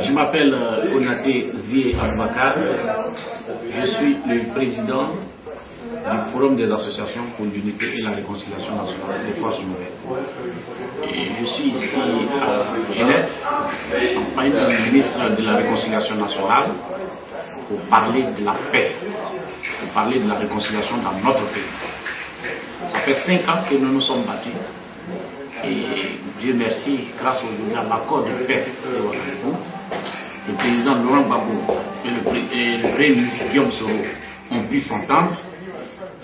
Je m'appelle Konaté Zie Aboubakar. Je suis le président du Forum des associations pour l'unité et la réconciliation nationale des forces nouvelles. Et je suis ici à Genève, en compagnie du ministre de la Réconciliation nationale, pour parler de la paix, pour parler de la réconciliation dans notre pays. Ça fait 5 ans que nous nous sommes battus. Et Dieu merci, grâce aujourd'hui à l'accord de paix de Ouagadougou, le président Laurent Gbagbo et le premier ministre Guillaume Soro ont pu s'entendre.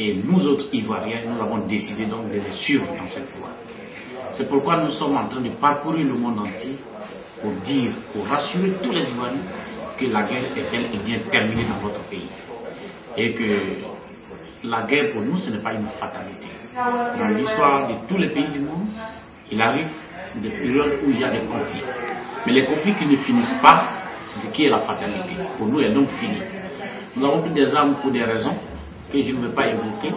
Et nous autres Ivoiriens, nous avons décidé donc de les suivre dans cette voie. C'est pourquoi nous sommes en train de parcourir le monde entier pour dire, pour rassurer tous les Ivoiriens que la guerre est bel et bien terminée dans votre pays. Et que la guerre pour nous, ce n'est pas une fatalité. Dans l'histoire de tous les pays du monde, il arrive des périodes où il y a des conflits. Mais les conflits qui ne finissent pas, c'est ce qui est la fatalité. Pour nous, elle est donc finie. Nous avons pris des armes pour des raisons que je ne veux pas évoquer.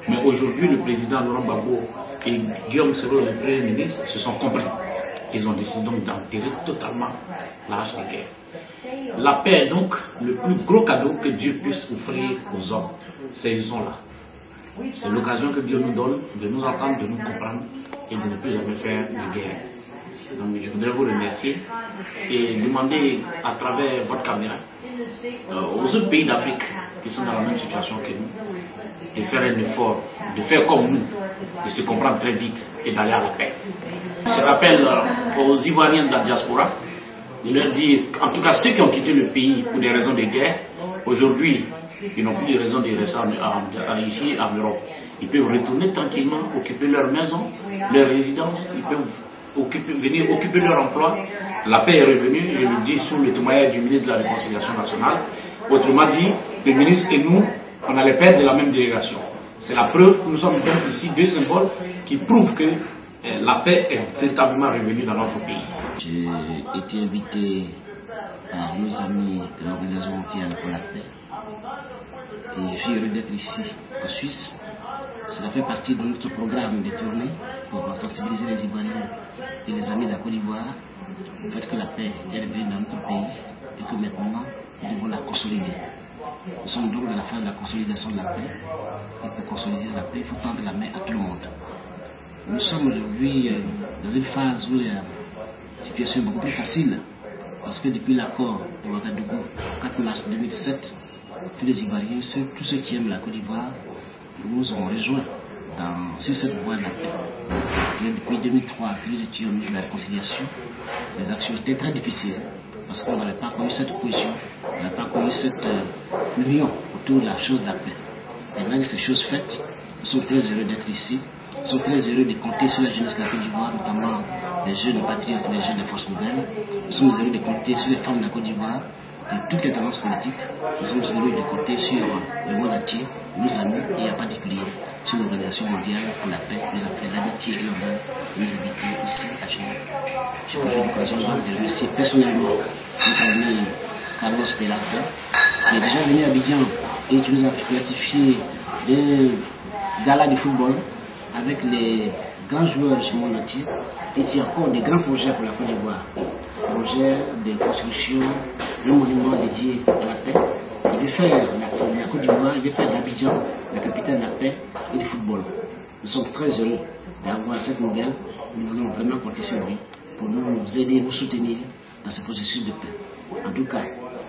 Mais aujourd'hui, le président Laurent Gbagbo et Guillaume Soro, le premier ministre, se sont compris. Ils ont décidé donc d'enterrer totalement la hache de guerre. La paix est donc le plus gros cadeau que Dieu puisse offrir aux hommes. Saisissons-la. C'est l'occasion que Dieu nous donne de nous entendre, de nous comprendre et de ne plus jamais faire de guerre. Donc je voudrais vous remercier et demander à travers votre caméra aux autres pays d'Afrique qui sont dans la même situation que nous de faire un effort, de faire comme nous, de se comprendre très vite et d'aller à la paix. Je rappelle aux Ivoiriens de la diaspora de leur dire, en tout cas ceux qui ont quitté le pays pour des raisons de guerre, aujourd'hui ils n'ont plus de raison de rester ici en Europe. Ils peuvent retourner tranquillement, occuper leur maison, leur résidence, ils peuvent venir occuper leur emploi. La paix est revenue, je le dis sous le témoignage du ministre de la Réconciliation nationale. Autrement dit, le ministre et nous, on allait perdre de la même délégation. C'est la preuve que nous sommes donc ici deux symboles qui prouvent que la paix est véritablement revenue dans notre pays. J'ai été invité par nos amis de l'Organisation mondiale pour la paix. Et je suis heureux d'être ici, en Suisse. Cela fait partie de notre programme de tournée pour sensibiliser les Ivoiriens et les amis de la Côte d'Ivoire au fait que la paix est revenue dans notre pays et que maintenant, nous devons la consolider. Nous sommes donc à la fin de la consolidation de la paix. Et pour consolider la paix, il faut tendre la main à tout le monde. Nous sommes aujourd'hui dans une phase où la situation est beaucoup plus facile. Parce que depuis l'accord de Ouagadougou, 4 mars 2007, tous les Ivoiriens, tous ceux qui aiment la Côte d'Ivoire, nous ont rejoints sur cette voie de la paix. Et depuis 2003, que nous étions au niveau de la réconciliation, les actions étaient très difficiles parce qu'on n'avait pas connu cette cohésion, on n'avait pas connu cette union autour de la chose de la paix. Maintenant que ces choses faites, nous sommes très heureux d'être ici. Nous sommes très heureux de compter sur la jeunesse de la Côte d'Ivoire, notamment les jeunes patriotes et les jeunes des forces nouvelles. Nous sommes heureux de compter sur les femmes de la Côte d'Ivoire, de toutes les tendances politiques. Nous sommes heureux de compter sur le monde entier, nos amis et en particulier sur l'Organisation mondiale pour la paix, nous appelle l'amitié et l'honneur de nous inviter ici à Genève. J'ai profité de l'occasion de remercier personnellement notre ami Carlos Pelata, qui est déjà venu à Abidjan et qui nous a gratifié des galas de football avec les grands joueurs de ce monde entier et qui a encore des grands projets pour la Côte d'Ivoire. Projet de construction d'un monument dédié à la paix. Il veut faire la Côte d'Ivoire, il veut faire d'Abidjan la capitale de la paix et du football. Nous sommes très heureux d'avoir cette nouvelle. Nous voulons vraiment compter sur lui pour nous aider, nous soutenir dans ce processus de paix. En tout cas,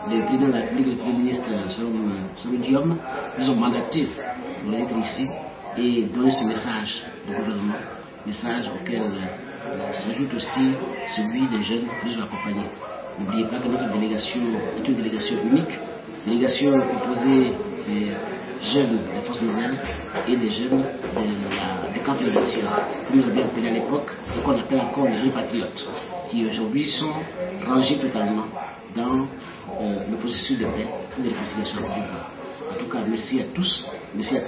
le président de la République et le Premier ministre Soro Guillaume nous ont mandaté pour être ici et donner ce message de gouvernement, message auquel s'ajoute aussi celui des jeunes qui nous ont accompagnés. N'oubliez pas que notre délégation est une délégation unique, délégation composée des jeunes des forces nouvelles et des jeunes du camp universitaire, que nous avions appelé à l'époque et qu'on appelle encore les jeunes patriotes, qui aujourd'hui sont rangés totalement dans le processus de paix et de réconciliation de l'Ivoire. En tout cas, merci à tous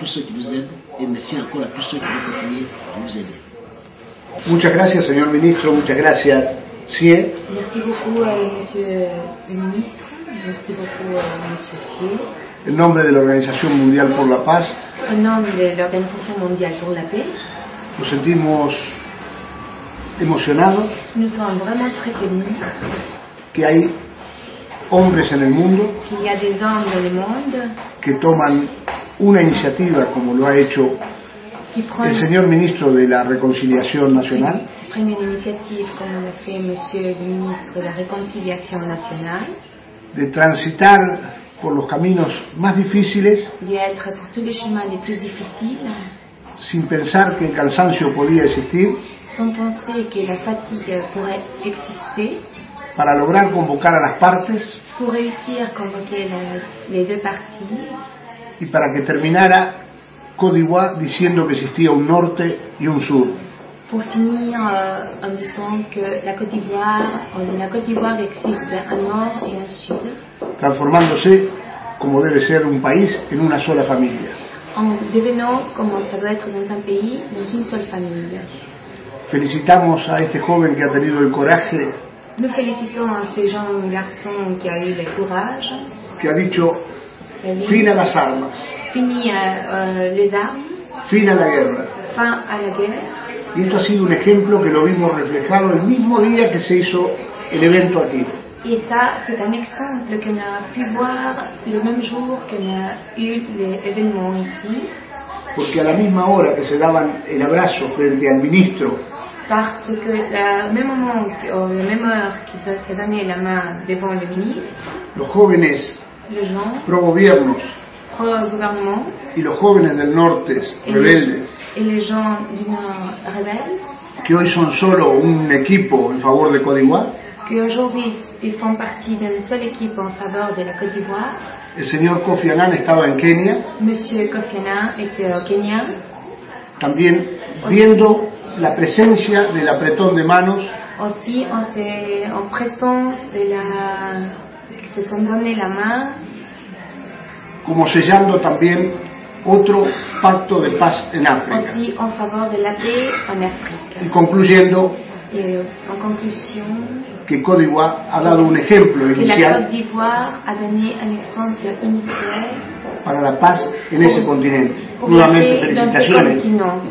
ceux qui nous aident et merci encore à tous ceux qui vont continuer à nous aider. Muchas gracias, señor ministro. Muchas gracias, Sie. Merci beaucoup, monsieur le ministre. Merci beaucoup, monsieur Sie. En nombre de la Organización Mundial por la Paz, En nom de l'Organisation mondiale pour la paix, nos sentimos emocionados nous sommes vraiment très émus que hay hombres en el mundo qu'il y a des hommes dans le monde que toman una iniciativa como lo ha hecho qui el prennent, señor ministro de la Reconciliación Nacional, qui prennent une initiative, comme l'a fait Monsieur le ministre de la Réconciliation nationale, de transitar por los caminos más difíciles d'y être pour tous les chemins les plus difficiles, sin pensar que el cansancio podía existir, sans penser que la fatigue pourrait exister, para lograr convocar a las partes pour réussir à convoquer les deux parties y para que terminara Côte d'Ivoire diciendo que existía un norte y un sur. pour finir en disant que la Côte d'Ivoire existe un nord et un sud, Transformándose, como debe ser un país, en una sola familia. en devenant, comme ça doit être dans un pays, dans une seule famille. Felicitamos a este joven que ha tenido el coraje, Nous félicitons ce jeune garçon qui a eu le courage, que ha dicho qui a dit, fin a las armas, fini les armes, fin a la guerra. fin à la guerre. Y esto ha sido un ejemplo que lo vimos reflejado el mismo día que se hizo el evento aquí. Et ça, c'est un exemple qu'on a pu voir le même jour qu'on a eu l'événement ici, Porque a la misma hora que se daban el abrazo frente al ministro parce que au même moment, la même heure qu'il s'est donné la main devant le ministre, los jóvenes les gens pro gobiernos pro-gouvernement y los jóvenes del norte rebeldes, et les gens du Nord rebelles, que hoy son solo un equipo en favor de Côte d'Ivoire, qu'aujourd'hui ils font partie d'une seule équipe en faveur de la Côte d'Ivoire. el señor Kofi Annan estaba en Kenia, Monsieur Kofi Annan était au Kenya, también viendo la presencia del apretón de manos aussi en présence de qui se sont donné la main, como sellando también otro pacto de paz en África. aussi en faveur de la paix en Afrique. Y concluyendo Et en conclusion, que Côte d'Ivoire ha dado un ejemplo que la Côte inicial d'Ivoire a donné un exemple initial para la paz en ese continente. pour la Nuevamente paix dans ce felicitaciones. continent.